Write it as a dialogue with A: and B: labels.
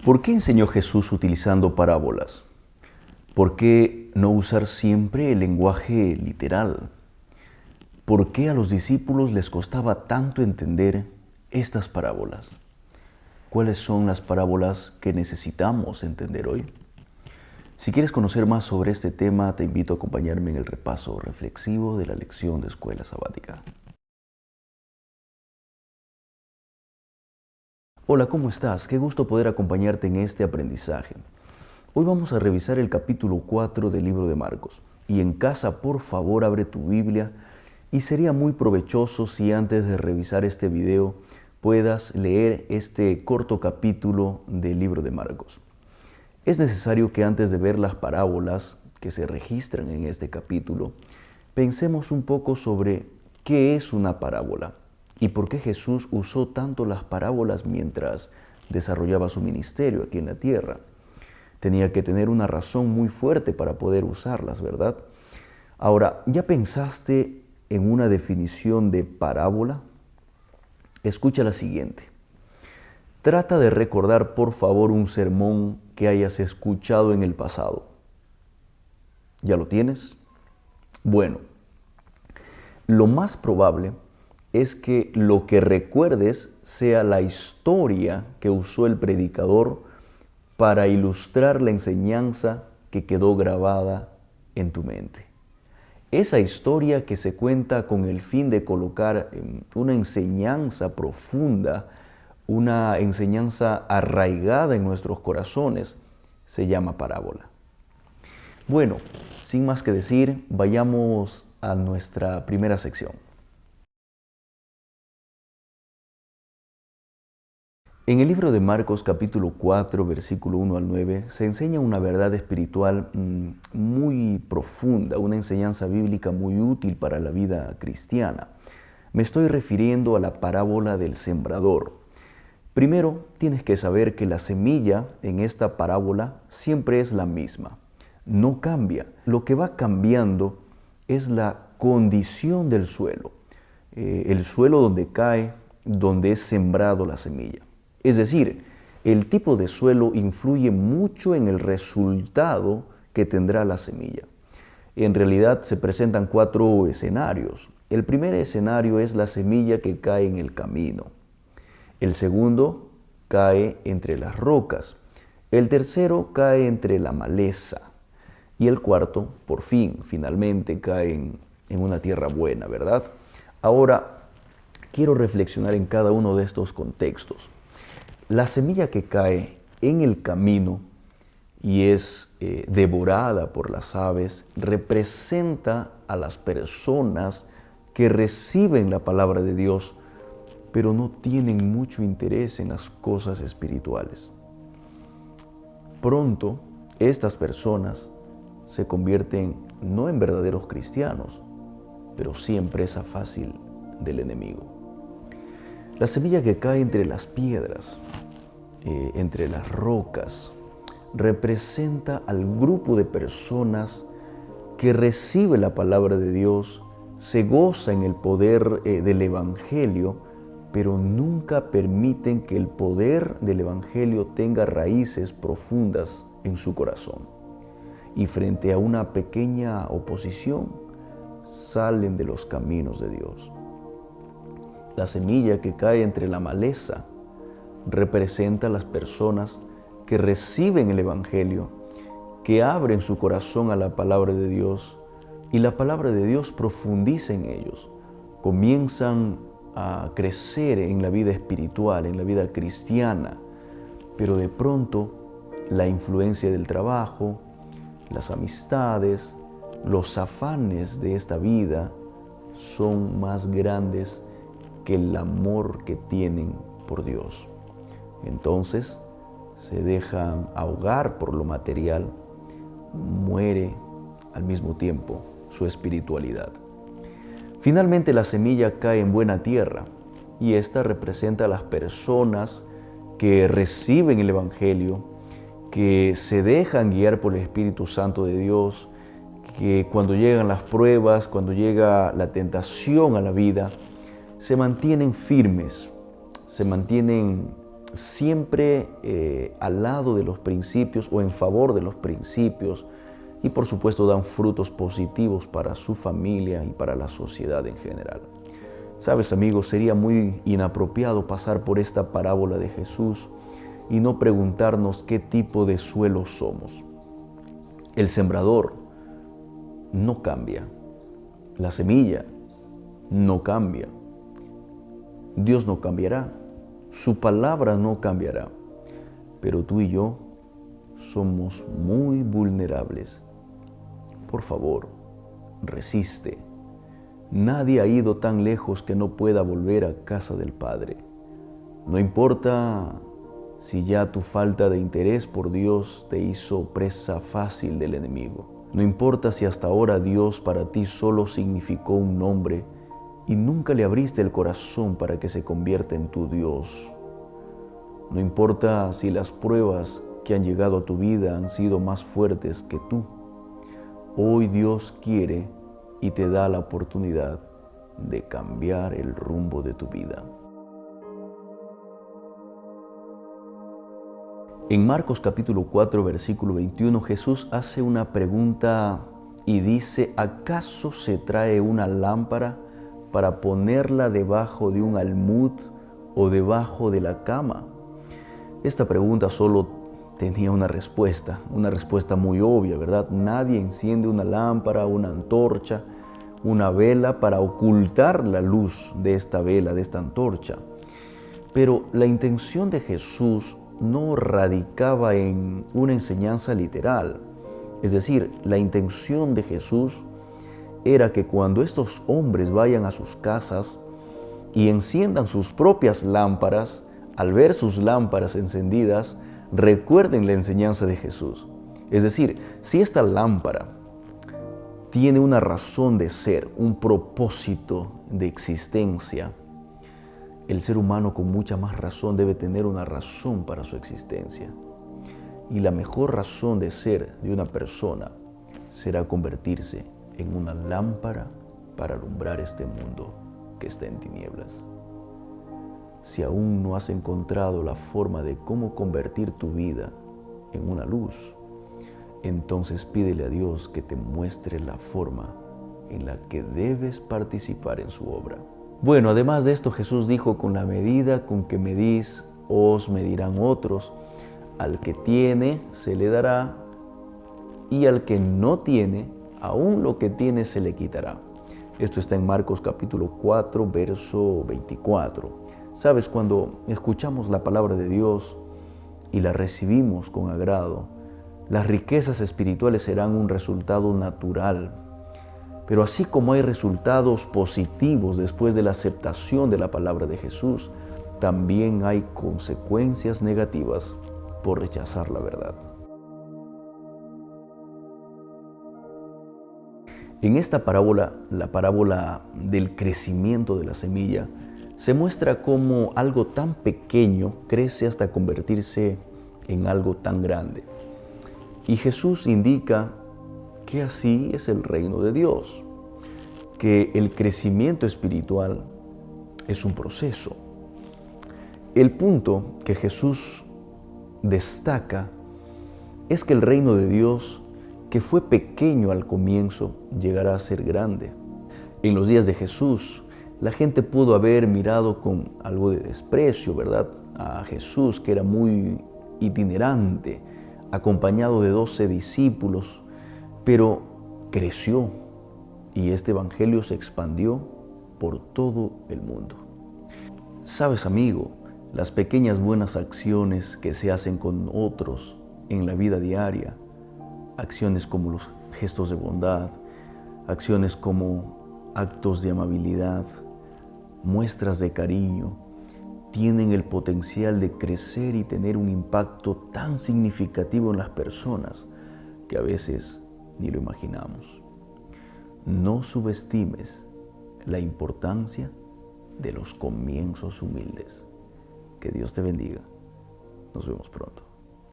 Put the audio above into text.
A: ¿Por qué enseñó Jesús utilizando parábolas? ¿Por qué no usar siempre el lenguaje literal? ¿Por qué a los discípulos les costaba tanto entender estas parábolas? ¿Cuáles son las parábolas que necesitamos entender hoy? Si quieres conocer más sobre este tema, te invito a acompañarme en el repaso reflexivo de la lección de Escuela Sabática. Hola, ¿cómo estás? Qué gusto poder acompañarte en este aprendizaje. Hoy vamos a revisar el capítulo 4 del libro de Marcos. Y en casa, por favor, abre tu Biblia y sería muy provechoso si antes de revisar este video puedas leer este corto capítulo del libro de Marcos. Es necesario que antes de ver las parábolas que se registran en este capítulo, pensemos un poco sobre qué es una parábola y por qué Jesús usó tanto las parábolas mientras desarrollaba su ministerio aquí en la tierra. Tenía que tener una razón muy fuerte para poder usarlas, ¿verdad? Ahora, ¿ya pensaste en una definición de parábola? Escucha la siguiente. Trata de recordar, por favor, un sermón que hayas escuchado en el pasado. ¿Ya lo tienes? Bueno, lo más probable es que lo que recuerdes sea la historia que usó el predicador para ilustrar la enseñanza que quedó grabada en tu mente. Esa historia que se cuenta con el fin de colocar una enseñanza profunda, una enseñanza arraigada en nuestros corazones, se llama parábola. Bueno, sin más que decir, vayamos a nuestra primera sección. En el libro de Marcos capítulo 4, versículo 1 al 9, se enseña una verdad espiritual muy profunda, una enseñanza bíblica muy útil para la vida cristiana. Me estoy refiriendo a la parábola del sembrador. Primero, tienes que saber que la semilla en esta parábola siempre es la misma, no cambia. Lo que va cambiando es la condición del suelo, el suelo donde cae, donde es sembrado la semilla. Es decir, el tipo de suelo influye mucho en el resultado que tendrá la semilla. En realidad se presentan 4 escenarios. El primer escenario es la semilla que cae en el camino. El segundo cae entre las rocas. El tercero cae entre la maleza. Y el cuarto, por fin, finalmente cae en una tierra buena, ¿verdad? Ahora, quiero reflexionar en cada uno de estos contextos. La semilla que cae en el camino y es devorada por las aves representa a las personas que reciben la palabra de Dios, pero no tienen mucho interés en las cosas espirituales. Pronto, estas personas se convierten no en verdaderos cristianos, pero sí en presa fácil del enemigo. La semilla que cae entre las piedras, entre las rocas, representa al grupo de personas que recibe la palabra de Dios, se goza en el poder del Evangelio, pero nunca permiten que el poder del Evangelio tenga raíces profundas en su corazón. Y frente a una pequeña oposición, salen de los caminos de Dios. La semilla que cae entre la maleza representa a las personas que reciben el Evangelio, que abren su corazón a la palabra de Dios y la palabra de Dios profundiza en ellos. Comienzan a crecer en la vida espiritual, en la vida cristiana, pero de pronto la influencia del trabajo, las amistades, los afanes de esta vida son más grandes que el amor que tienen por Dios. Entonces se dejan ahogar por lo material, muere al mismo tiempo su espiritualidad. Finalmente la semilla cae en buena tierra y esta representa a las personas que reciben el Evangelio, que se dejan guiar por el Espíritu Santo de Dios, que cuando llegan las pruebas, cuando llega la tentación a la vida, se mantienen firmes, se mantienen siempre al lado de los principios o en favor de los principios, y por supuesto dan frutos positivos para su familia y para la sociedad en general. Sabes, amigos, sería muy inapropiado pasar por esta parábola de Jesús y no preguntarnos qué tipo de suelo somos. El sembrador no cambia, la semilla no cambia, Dios no cambiará, su palabra no cambiará, pero tú y yo somos muy vulnerables. Por favor, resiste. Nadie ha ido tan lejos que no pueda volver a casa del Padre. No importa si ya tu falta de interés por Dios te hizo presa fácil del enemigo. No importa si hasta ahora Dios para ti solo significó un nombre y nunca le abriste el corazón para que se convierta en tu Dios. No importa si las pruebas que han llegado a tu vida han sido más fuertes que tú. Hoy Dios quiere y te da la oportunidad de cambiar el rumbo de tu vida. En Marcos capítulo 4, versículo 21, Jesús hace una pregunta y dice: ¿acaso se trae una lámpara para ponerla debajo de un almud o debajo de la cama? Esta pregunta solo tenía una respuesta muy obvia, ¿verdad? Nadie enciende una lámpara, una antorcha, una vela para ocultar la luz de esta vela, de esta antorcha. Pero la intención de Jesús no radicaba en una enseñanza literal. Es decir, la intención de Jesús era que cuando estos hombres vayan a sus casas y enciendan sus propias lámparas, al ver sus lámparas encendidas, recuerden la enseñanza de Jesús. Es decir, si esta lámpara tiene una razón de ser, un propósito de existencia, el ser humano con mucha más razón debe tener una razón para su existencia. Y la mejor razón de ser de una persona será convertirse en una lámpara para alumbrar este mundo que está en tinieblas. Si aún no has encontrado la forma de cómo convertir tu vida en una luz, entonces pídele a Dios que te muestre la forma en la que debes participar en su obra. Bueno, además de esto, Jesús dijo: con la medida con que medís, os medirán otros. Al que tiene, se le dará, y al que no tiene, aún lo que tiene se le quitará. Esto está en Marcos capítulo 4, verso 24. Sabes, cuando escuchamos la palabra de Dios y la recibimos con agrado, las riquezas espirituales serán un resultado natural. Pero así como hay resultados positivos después de la aceptación de la palabra de Jesús, también hay consecuencias negativas por rechazar la verdad. En esta parábola, la parábola del crecimiento de la semilla, se muestra cómo algo tan pequeño crece hasta convertirse en algo tan grande. Y Jesús indica que así es el reino de Dios, que el crecimiento espiritual es un proceso. El punto que Jesús destaca es que el reino de Dios, que fue pequeño al comienzo, llegará a ser grande. En los días de Jesús, la gente pudo haber mirado con algo de desprecio, ¿verdad?, a Jesús, que era muy itinerante, acompañado de 12 discípulos, pero creció y este evangelio se expandió por todo el mundo. Sabes, amigo, las pequeñas buenas acciones que se hacen con otros en la vida diaria, acciones como los gestos de bondad, acciones como actos de amabilidad, muestras de cariño, tienen el potencial de crecer y tener un impacto tan significativo en las personas que a veces ni lo imaginamos. No subestimes la importancia de los comienzos humildes. Que Dios te bendiga. Nos vemos pronto.